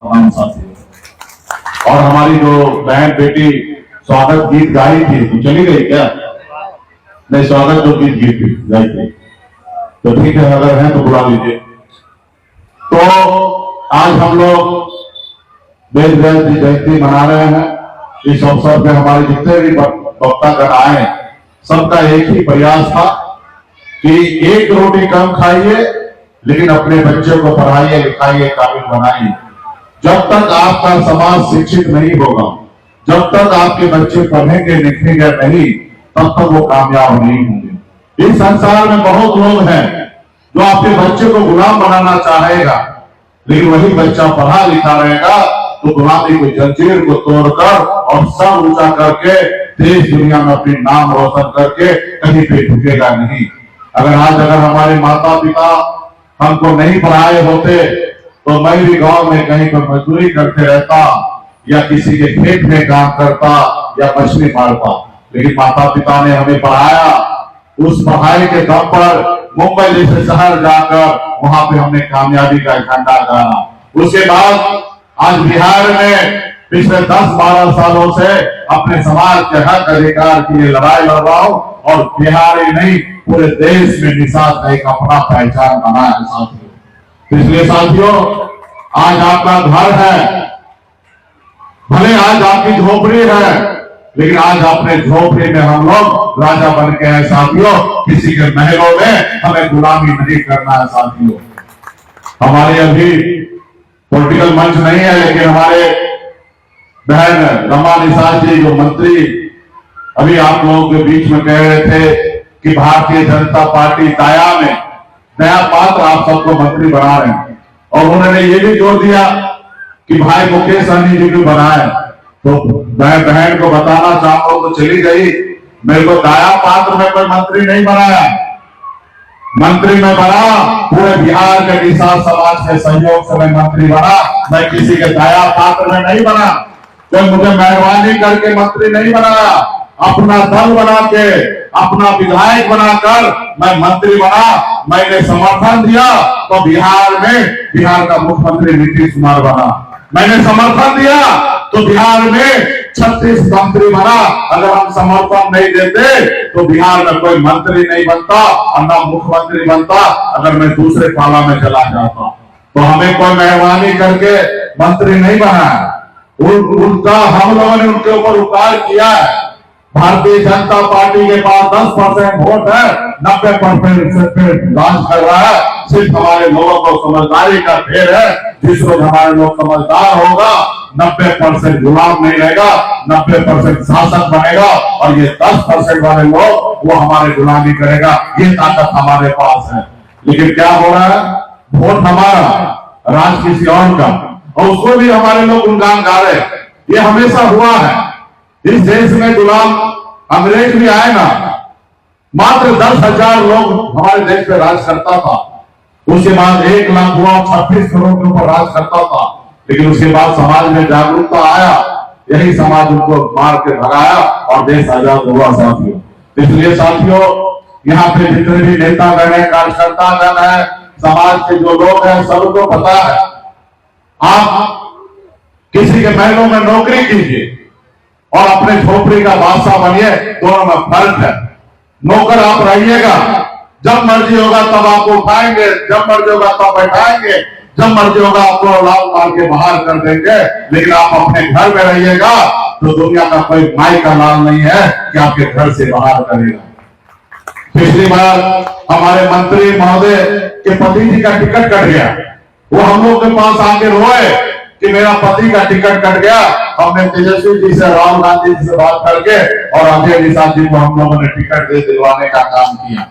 तमाम साथी और हमारी जो बहन बेटी स्वागत गीत गाई थी तो चली गई क्या? नहीं, स्वागत जो गीत गाई थी तो ठीक है, अगर है तो बुला लीजिए। तो आज हम लोग वेद व्यास जी जयंती मना रहे हैं। इस अवसर पे हमारे जितने भी वक्तागण आए सबका एक ही प्रयास था कि एक रोटी कम खाइए लेकिन अपने बच्चों को पढ़ाइए लिखाइए काबिल बनाइए। जब तक आपका समाज शिक्षित नहीं होगा, जब तक आपके बच्चे पढ़ेंगे लिखेंगे नहीं, तब तक वो कामयाब नहीं होंगे। इस संसार में बहुत लोग हैं जो आपके बच्चे को गुलाम बनाना चाहेगा, लेकिन वही बच्चा पढ़ा लिखा रहेगा तो गुलामी की जंजीर को तोड़कर और सर ऊंचा करके देश दुनिया में अपनी नाम रोशन करके कहीं पे झुकेगा नहीं। अगर हमारे माता पिता हमको नहीं पढ़ाए होते तो मैं भी गांव में कहीं पर मजदूरी करते रहता या किसी के खेत में काम करता या मछली मारता, लेकिन माता पिता ने हमें पढ़ाया। उस पढ़ाई के दम पर मुंबई जैसे शहर जाकर वहां पे हमने कामयाबी का झंडा गाड़ा। उसके बाद आज बिहार में पिछले 10-12 सालों से अपने समाज के हक अधिकार के लिए लड़ाई लड़ रहा हूं और बिहार ही नहीं पूरे देश में निषाद का एक अपना पहचान बना है साथियों। इसलिए साथियों, आज आपका घर है, भले आज आपकी झोपड़ी है, लेकिन आज अपने झोपड़ी में हम लोग राजा बन के हैं साथियों। किसी के महलों में हमें गुलामी नहीं करना है साथियों। हमारे अभी पॉलिटिकल मंच नहीं है, लेकिन हमारे बहन रमा निषाद जी जो मंत्री अभी आप लोगों के बीच में कह रहे थे कि भारतीय जनता पार्टी दाया में नया पात्र आप सबको मंत्री बना रहे हैं, और उन्होंने ये भी जोर दिया कि भाई मुकेश सहनी जी भी बनाए। तो मैं बहन को बताना चाहता हूं तो चली गई, मेरे को दाया पात्र में कोई मंत्री नहीं बनाया। मंत्री में बना पूरे बिहार के निषाद समाज के सहयोग से मैं मंत्री बना, मैं किसी के दाया पात्र में नहीं बना। कोई मुझे मेहरबानी करके मंत्री नहीं बनाया, अपना दल बना के अपना विधायक बनाकर मैं मंत्री बना। मैंने समर्थन दिया तो बिहार का मुख्यमंत्री नीतीश कुमार बना। मैंने समर्थन दिया तो बिहार में 36 मंत्री बना। अगर हम समर्थन नहीं देते तो बिहार में कोई मंत्री नहीं बनता और न मुख्यमंत्री बनता। अगर मैं दूसरे पाला में चला जाता तो हमें कोई मेहरबानी करके मंत्री नहीं बनाया। उनका हम लोगों ने उनके ऊपर उपकार किया है। भारतीय जनता पार्टी के पास 10% वोट है, 90% राज कर रहा है। सिर्फ हमारे लोगों को समझदारी का ढेर है। जिस रोज हमारे लोग समझदार होगा 90% गुलाम नहीं रहेगा, 90% शासक बनेगा और ये 10% वाले लोग वो हमारे गुलामी करेगा। ये ताकत हमारे पास है। लेकिन क्या हो रहा है, वोट हमारा, राज किसी और का, और उसको भी हमारे लोग गुणगान गा रहे। ये हमेशा हुआ है। इस देश में गुलाम अंग्रेज भी आए ना, मात्र 10,000 लोग हमारे देश पे राज करता था। उसके बाद 1 लाख हुआ, 26 करोड़ के ऊपर राज करता था। लेकिन उसके बाद समाज में जागरूकता आया, यही समाज उनको मार के भगाया और देश आजाद हुआ साथियों। इसलिए साथियों, यहाँ पे जितने भी नेता गण है, कार्यकर्ता गण है, समाज के जो लोग हैं, सबको पता है आप किसी के महलों में नौकरी कीजिए और अपने झोपड़ी का बादशाह बनिए, दोनों में फर्क है। नौकर आप रहिएगा, जब मर्जी होगा तब आपको उठाएंगे, जब मर्जी होगा तब बैठाएंगे, जब मर्जी होगा आपको लाल मार के बाहर कर देंगे। लेकिन आप अपने घर में रहिएगा तो दुनिया का कोई माई का लाल नहीं है कि आपके घर से बाहर करेगा। पिछली बार हमारे मंत्री महोदय के पति जी का टिकट कट गया, वो हम लोग के पास आके रोए कि मेरा पति का टिकट कट गया। हमने तेजस्वी जी से, राहुल गांधी जी से बात करके और अजय निषाद जी को हम लोगों ने टिकट दे दिलवाने का काम किया।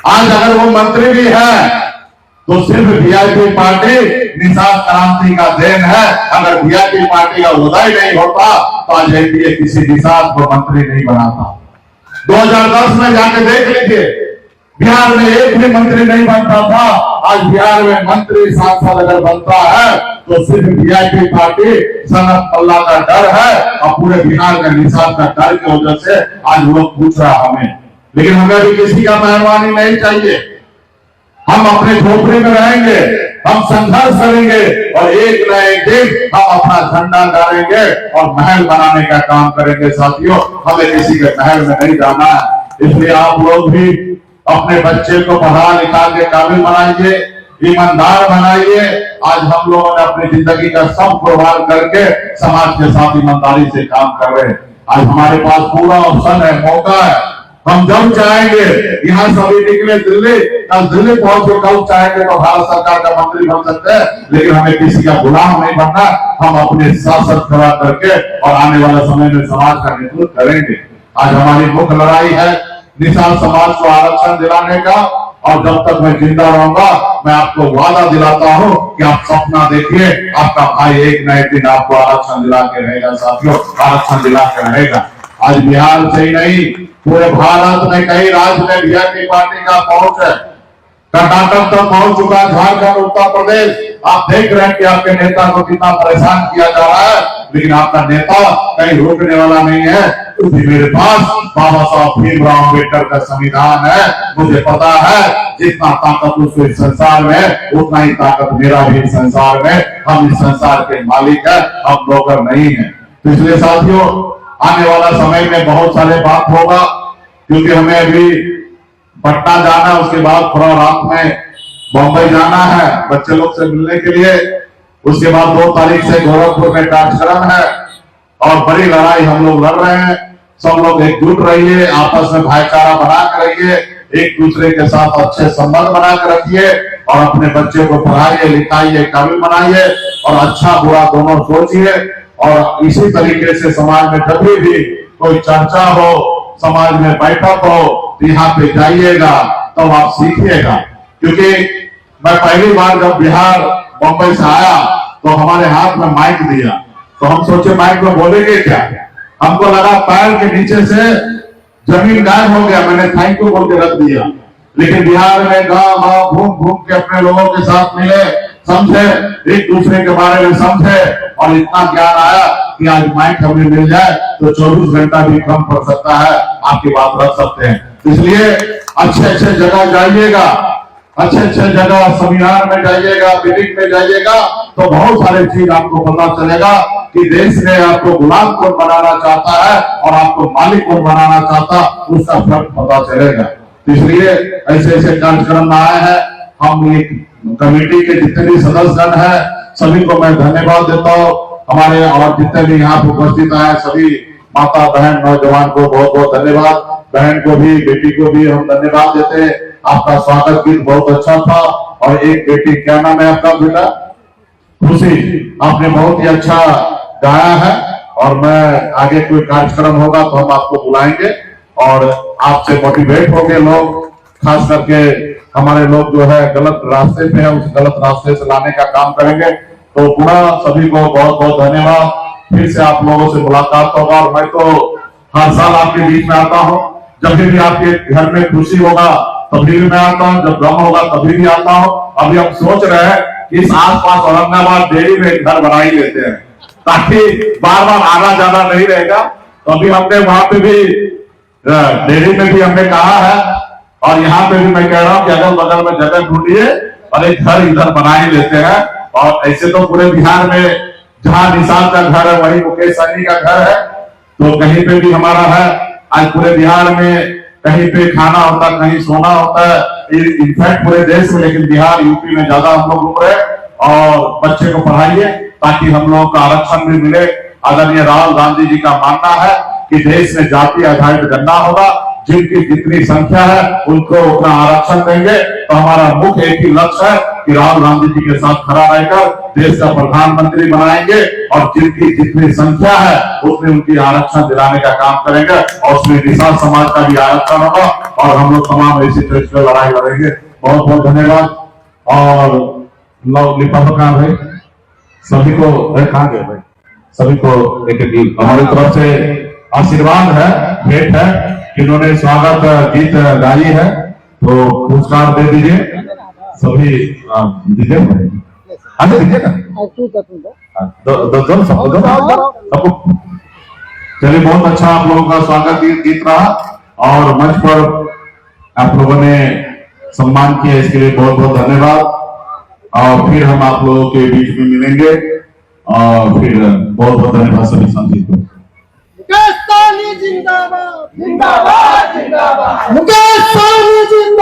आज अगर वो मंत्री भी है तो सिर्फ वीआईपी पार्टी निषाद क्रांति का देन है। अगर वीआईपी पार्टी का उदय नहीं होता तो आज एनडीए किसी निषाद को मंत्री नहीं बनाता। 2010 में जाके देख लीजिए, बिहार में एक भी मंत्री नहीं बनता था। आज बिहार में मंत्री सांसद अगर बनता है तो सिर्फ वीआईपी पार्टी सनत पल्ला का डर है और पूरे बिहार का निषाद का डर की वजह से आज लोग पूछ रहा हमें। लेकिन हमें भी किसी का मेहरबानी नहीं चाहिए। हम अपने झोपड़ी में रहेंगे हम संघर्ष करेंगे और एक न एक दिन हम अपना झंडा गाड़ेंगे और महल बनाने का काम करेंगे। साथियों, हमें किसी के महल में नहीं जाना है। इसलिए आप लोग भी अपने बच्चे को पढ़ा लिखा के काबिल बनाइए, ईमानदार बनाइए। आज हम लोगों ने अपनी जिंदगी का सब कुर्बान करके समाज के साथ ईमानदारी से काम कर रहे हैं। आज हमारे पास पूरा ऑप्शन है, मौका है। हम जब चाहेंगे, यहाँ सभी निकले दिल्ली, कल दिल्ली पहुंच के कल चाहेंगे तो भारत सरकार का मंत्री बन सकते हैं, लेकिन हमें किसी का गुलाम नहीं बनना। हम अपने शासन खड़ा करके और आने वाले समय में समाज का नेतृत्व करेंगे। आज हमारी मुख्य लड़ाई है निषाद समाज को आरक्षण दिलाने का, और जब तक मैं जिंदा रहूंगा मैं आपको वादा दिलाता हूं कि आप सपना देखिए, आपका भाई एक न एक दिन आपको आरक्षण दिला के रहेगा। साथियों, आरक्षण दिला के रहेगा। आज बिहार से ही नहीं, पूरे भारत में कई राज्य में बीजेपी पार्टी का पहुंच है। कर्नाटक तक पहुंच चुका, झारखंड, उत्तर प्रदेश। आप देख रहे हैं कि आपके नेता को कितना परेशान किया जा रहा है, लेकिन आपका नेता कहीं रोकने वाला नहीं है। क्योंकि मेरे पास बाबा साहब भीमराव अम्बेडकर का संविधान है। मुझे पता है जितना ताकत उसको इस संसार में है, उतना ही ताकत मेरा भी इस संसार में। हम इस संसार के मालिक है, हम नौकर नहीं है। तो इसलिए साथियों, आने वाला समय में बहुत सारे बात होगा, क्योंकि हमें अभी पटना जाना है, उसके बाद थोड़ा रात में बम्बई जाना है बच्चे लोग से मिलने के लिए। उसके बाद 2 तारीख से गोरखपुर में कार्यक्रम है और बड़ी लड़ाई हम लोग लड़ रहे हैं। सब लोग एकजुट रहिए, आपस में भाईचारा बना कर रहिए, एक दूसरे के साथ अच्छे संबंध बना कर रखिए और अपने बच्चे को पढ़ाइए, लिखाइए, काबिल बनाइए और अच्छा बुरा दोनों सोचिए। और इसी तरीके से समाज में जब भी कोई चर्चा हो, समाज में बैठक हो, तो यहाँ पे जाइएगा, तब आप सीखिएगा। क्योंकि मैं पहली बार जब बिहार बंबई से आया तो हमारे हाथ में माइक दिया, तो हम सोचे माइक में बोलेंगे क्या। हमको लगा पैर के नीचे से जमीन गायब हो गया, मैंने थैंक यू बोल के रख दिया। लेकिन बिहार में गांव गांव घूम घूम के अपने लोगों के साथ मिले, समझे, एक दूसरे के बारे में समझे और इतना ज्ञान आया कि आज माइक हमें मिल जाए तो 24 घंटा भी कम पड़ सकता है, आपकी बात रख सकते हैं। इसलिए अच्छे अच्छे जगह जाइएगा, अच्छे अच्छे जगह सेमिनार में जाइएगा, मीटिंग में जाइएगा, तो बहुत सारे चीज आपको पता चलेगा कि देश ने आपको गुलाम कौन बनाना चाहता है और आपको मालिक कौन बनाना चाहता, उसका फर्क पता चलेगा। इसलिए ऐसे ऐसे कार्यक्रम में आए हैं। हम एक कमेटी के जितने भी सदस्यगण हैं, सभी को मैं धन्यवाद देता हूँ। हमारे और जितने भी यहाँ पे उपस्थित आए सभी माता बहन नौजवान को बहुत बहुत धन्यवाद। बहन को भी, बेटी को भी हम धन्यवाद देते हैं। आपका स्वागत गीत बहुत अच्छा था। और एक बेटी, क्या नाम है आपका बेटा? खुशी, आपने बहुत ही अच्छा गाया है। और मैं आगे कोई कार्यक्रम होगा तो हम आपको बुलाएंगे और आपसे मोटिवेट होंगे लोग, खास करके हमारे लोग जो है गलत रास्ते पे है, उस गलत रास्ते से लाने का काम करेंगे। तो पुनः सभी को बहुत बहुत धन्यवाद। फिर से आप लोगों से मुलाकात होगा। और मैं तो हर साल आपके बीच में आता हूँ, जब भी आपके घर में खुशी होगा तभी भी मैं आता हूँ, जब गम होगा तभी भी आता हूँ। अभी हम सोच रहे हैं कि इस आसपास औरंगाबाद डेयरी में घर बना ही लेते हैं, ताकि बार बार आना जाना नहीं रहेगा। तो अभी हमने वहां पे भी डेयरी में भी हमने कहा है और यहाँ पे भी मैं कह रहा हूँ कि अगल बगल में जगह ढूंढिए और एक घर इधर बना ही लेते हैं। और ऐसे तो पूरे बिहार में जहाँ निषाद का घर है वही मुकेश सहनी का घर है, तो कहीं पे भी हमारा है। आज पूरे बिहार में कहीं पे खाना होता, कहीं सोना होता है, इनफैक्ट पूरे देश में, लेकिन बिहार यूपी में ज्यादा हम लोग घूम रहे। और बच्चे को पढ़ाइए ताकि हम लोग का आरक्षण भी मिले। आदरणीय राहुल गांधी जी का मानना है कि देश में जाति आधारित गणना होगा, जिनकी जितनी संख्या है उनको उतना आरक्षण देंगे। तो हमारा मुख्य एक ही लक्ष्य है कि राहुल गांधी जी के साथ खड़ा रहकर देश का प्रधानमंत्री बनाएंगे और जिनकी जितनी संख्या है उसमें उनकी आरक्षण दिलाने का काम करेंगे और उसमें निषाद समाज का भी आरक्षण होगा और हम लोग तमाम ऐसी तरह लड़ाई लड़ेंगे। बहुत बहुत धन्यवाद। और लिफाफा कहाँ भाई, सभी को कहाँ गए भाई, सभी को एक हमारी तरफ से आशीर्वाद है, भेंट है, इन्होंने स्वागत गीत गाई है, तो पुरस्कार दे दीजिए सभी। दीजिए दीजिए सबको। चलिए, बहुत अच्छा आप लोगों का स्वागत गीत रहा और मंच पर आप लोगों ने सम्मान किया, इसके लिए बहुत बहुत धन्यवाद। और फिर हम आप लोगों के बीच में मिलेंगे और फिर बहुत बहुत धन्यवाद सभी साथी को। मुकेश सहनी जिंदाबाद जिंदाबाद जिंदाबाद मुकेश सहनी जिंदाबाद।